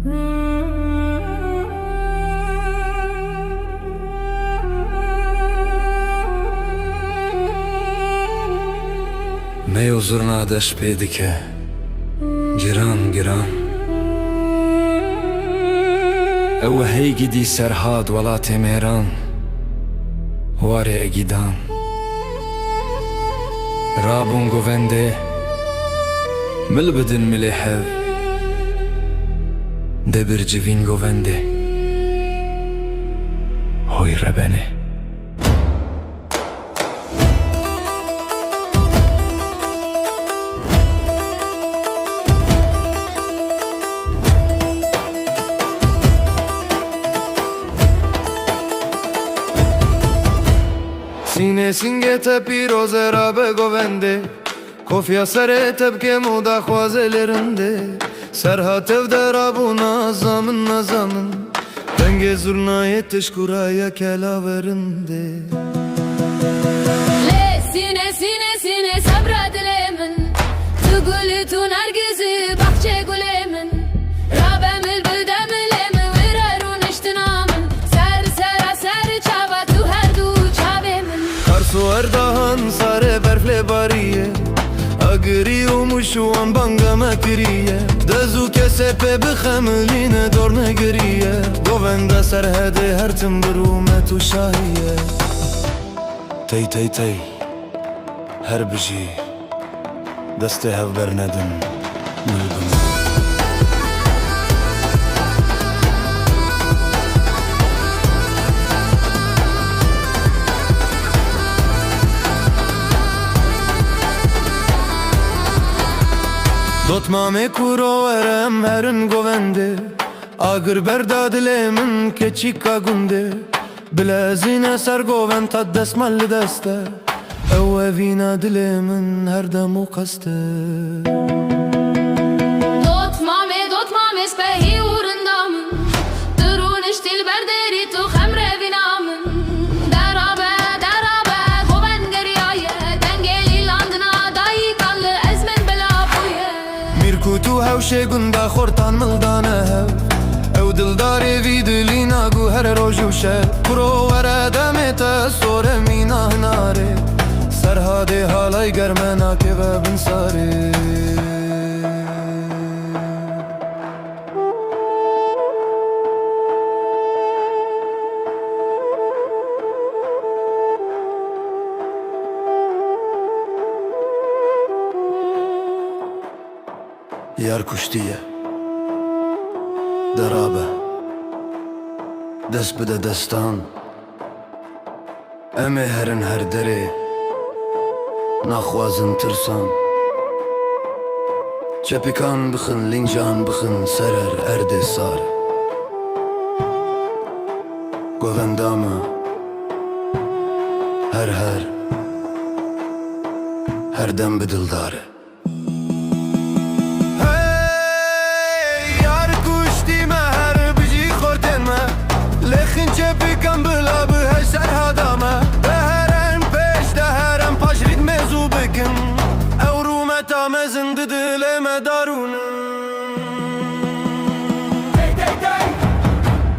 می و زرنا دش پیدی که گران گران او هیگی دی سرهاد ولات میران واره اگیدان رابون گوونده مل بدن ملیحب دبر جوین گوونده هوی ربنه سینه سینگه پیروز را بگوونده کفیا سر تبکه مودا خوازه لرنده سرها تفده را بو نازامن نازامن دنگ زرنای تشکورای کلا ورنده لی سینه سینه سینه صبر دلمن تو گلی تو نرگزی بخچه گلمن رابم البدم لمن ورارون اشتنامن سر سر سر چاوا تو هر دو چاوه من Karsu erdahan sare berfle bariye Agri umuşu an banga mekriye Dezu kesepe bixemline dorne giriye Govenda serhede her timbru metu şahiye Tey tey tey her biji Deste hevber nedim Nulbun Dotmame kuro erem herin govende Agır berda dilemin keçika gunde Bilezine ser goven tad desmalli deste Ev evina dilemin her demu kaste Dotmame spehi urundamın Durun iştil berderi tu xemre vinamın Darabe goven geriye Dengeli landına dayi kallı ezmen bela buye Mirkutu hevşe gunda khortan mildane hev Ew dildarê vî dilî nagu her roj û şev Kuro were demê te sore mîna hinarê Serhadê halay germe nakeve bin sarê Yar kuştiye Derabe Dest bide destan Em ê herin her derê Naxwazin tirsan Çepikan bixin lincan bixin serer erdê sar Govenda me her dem bi dildare Çepikan bila bu her serhadama Deherem peş deherem paşrit mezu bikin Evrume tamezin didileme darunum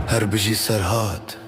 Her biji serhat